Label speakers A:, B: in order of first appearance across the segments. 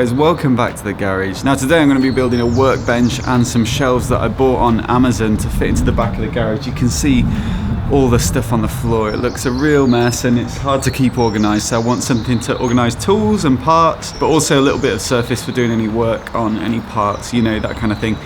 A: guys, welcome back to the garage. Now today I'm going to be building a workbench and some shelves that I bought on Amazon to fit into the back of the garage. You can see all the stuff on the floor. It looks a real mess and it's hard to keep organised, so I want something to organise tools and parts, but also a little bit of surface for doing any work on any parts, you know, that kind of thing.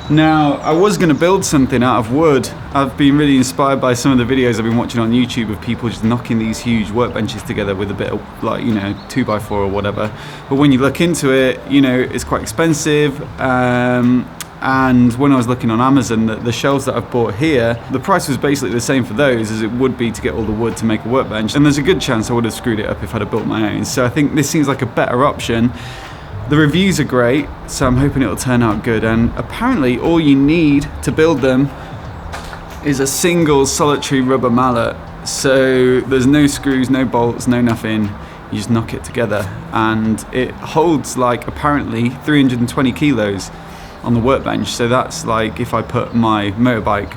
A: Now, I was going to build something out of wood. I've been really inspired by some of the videos I've been watching on YouTube of people just knocking these huge workbenches together with a bit of, like, you know, 2x4 or whatever. But when you look into it, you know, it's quite expensive. And when I was looking on Amazon, the shelves that I've bought here, the price was basically the same for those as it would be to get all the wood to make a workbench. And there's a good chance I would have screwed it up if I'd have built my own. So I think this seems like a better option. The reviews are great, so I'm hoping it'll turn out good. And apparently all you need to build them is a single solitary rubber mallet. So there's no screws, no bolts, no nothing. You just knock it together. And it holds like apparently 320 kilos on the workbench. So that's like if I put my motorbike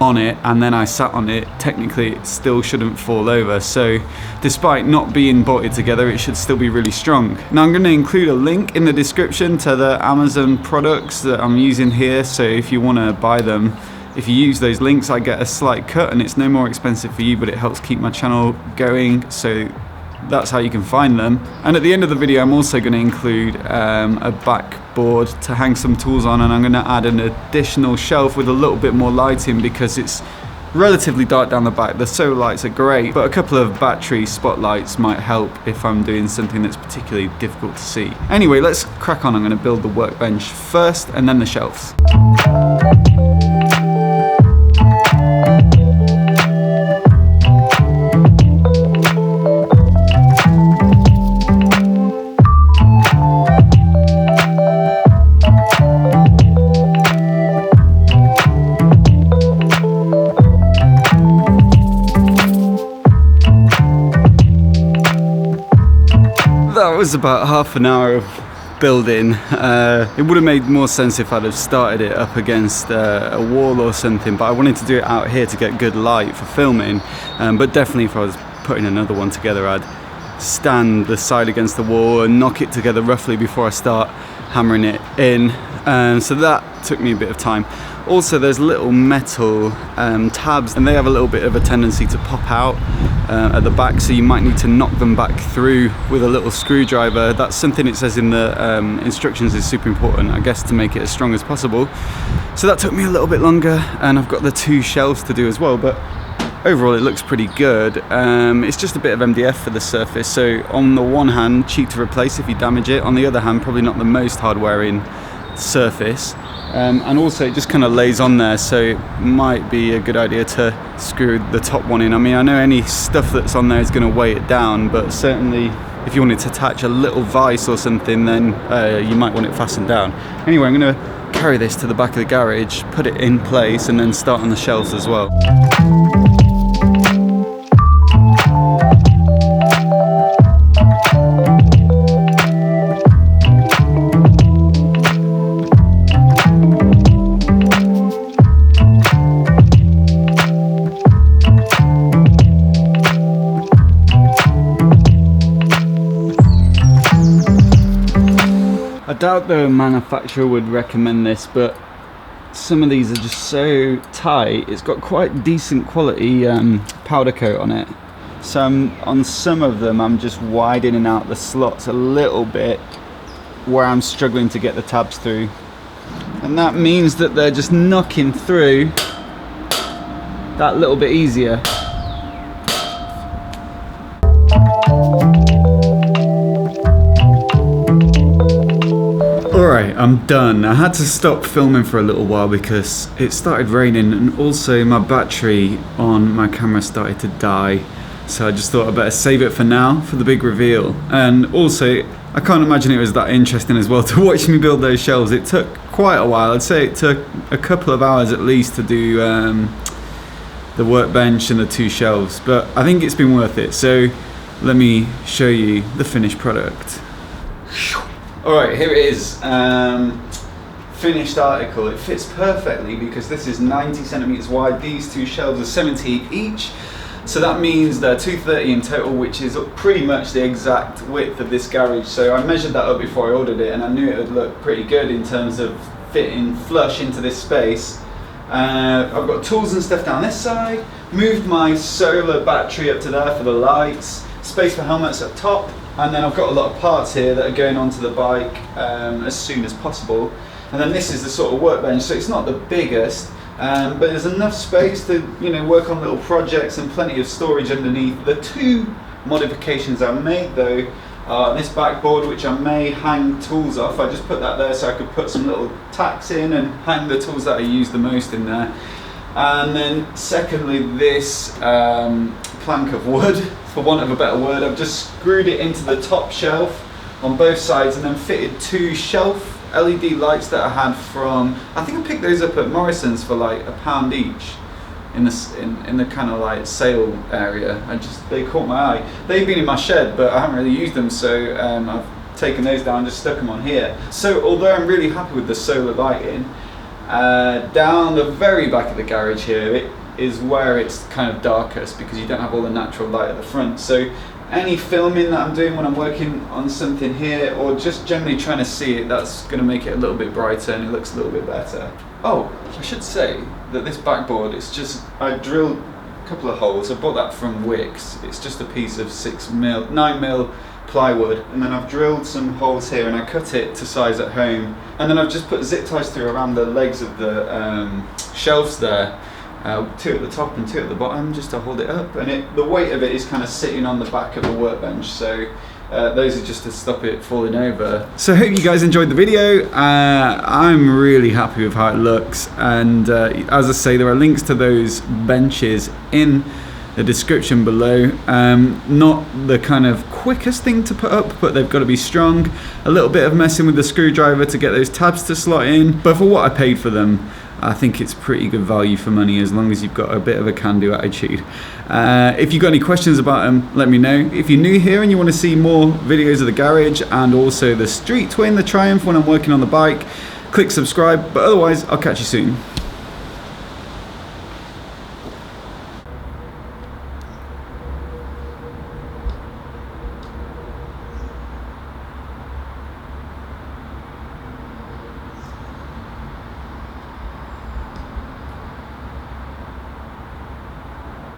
A: on it and then I sat on it, technically it still shouldn't fall over. So despite not being bolted together, it should still be really strong. Now I'm going to include a link in the description to the Amazon products that I'm using here, so if you want to buy them, if you use those links, I get a slight cut and it's no more expensive for you, but it helps keep my channel going, so that's how you can find them. And at the end of the video I'm also going to include a backboard to hang some tools on, and I'm going to add an additional shelf with a little bit more lighting because it's relatively dark down the back. The solar lights are great, but a couple of battery spotlights might help if I'm doing something that's particularly difficult to see. Anyway, let's crack on. I'm going to build the workbench first and then the shelves. That was about half an hour of building. It would have made more sense if I'd have started it up against a wall or something, but I wanted to do it out here to get good light for filming. But definitely if I was putting another one together, I'd stand the side against the wall and knock it together roughly before I start hammering it in. So that took me a bit of time. Also, there's little metal tabs, and they have a little bit of a tendency to pop out at the back, so you might need to knock them back through with a little screwdriver. That's something it says in the instructions is super important, I guess, to make it as strong as possible. So that took me a little bit longer, and I've got the two shelves to do as well, but overall it looks pretty good. It's just a bit of MDF for the surface, so on the one hand, cheap to replace if you damage it. On the other hand, probably not the most hard-wearing surface. And also it just kind of lays on there, so it might be a good idea to screw the top one in. I mean, I know any stuff that's on there is going to weigh it down, but certainly if you wanted to attach a little vise or something, then you might want it fastened down. Anyway, I'm going to carry this to the back of the garage, put it in place, and then start on the shelves as well. I doubt the manufacturer would recommend this, but some of these are just so tight. It's got quite decent quality powder coat on it. So on some of them I'm just widening out the slots a little bit where I'm struggling to get the tabs through. And that means that they're just knocking through that little bit easier. Alright, I'm done. I had to stop filming for a little while because it started raining, and also my battery on my camera started to die. So I just thought I'd better save it for now, for the big reveal. And also, I can't imagine it was that interesting as well to watch me build those shelves. It took quite a while. I'd say it took a couple of hours at least to do the workbench and the two shelves. But I think it's been worth it. So let me show you the finished product. Alright, here it is. Finished article. It fits perfectly because this is 90 centimeters wide. These two shelves are 70 each. So that means they're 230 in total, which is pretty much the exact width of this garage. So I measured that up before I ordered it, and I knew it would look pretty good in terms of fitting flush into this space. I've got tools and stuff down this side, moved my solar battery up to there for the lights, space for helmets up top, and then I've got a lot of parts here that are going onto the bike as soon as possible. And then this is the sort of workbench, so it's not the biggest, but there's enough space to, you know, work on little projects and plenty of storage underneath. The two modifications I made though are this backboard, which I may hang tools off. I just put that there so I could put some little tacks in and hang the tools that I use the most in there. And then secondly, this plank of wood, for want of a better word, I've just screwed it into the top shelf on both sides and then fitted two shelf LED lights that I had from, I think I picked those up at Morrison's for like £1 each in the kind of like sale area. They caught my eye. They've been in my shed, but I haven't really used them, so I've taken those down and just stuck them on here. So although I'm really happy with the solar lighting, down the very back of the garage here, it is where it's kind of darkest because you don't have all the natural light at the front. So any filming that I'm doing when I'm working on something here, or just generally trying to see it, that's going to make it a little bit brighter and it looks a little bit better. Oh, I should say that this backboard, it's just, I drilled a couple of holes. I bought that from Wix. It's just a piece of 9mm plywood, and then I've drilled some holes here and I cut it to size at home, and then I've just put zip ties through around the legs of the shelves there. Two at the top and two at the bottom, just to hold it up, and the weight of it is kind of sitting on the back of the workbench, so those are just to stop it falling over. So I hope you guys enjoyed the video. I'm really happy with how it looks, and as I say, there are links to those benches in the description below. Not the kind of quickest thing to put up, but they've got to be strong. A little bit of messing with the screwdriver to get those tabs to slot in, but for what I paid for them, I think it's pretty good value for money, as long as you've got a bit of a can-do attitude. If you've got any questions about them, let me know. If you're new here and you want to see more videos of the garage and also the Street Twin, the Triumph, when I'm working on the bike, click subscribe. But otherwise, I'll catch you soon.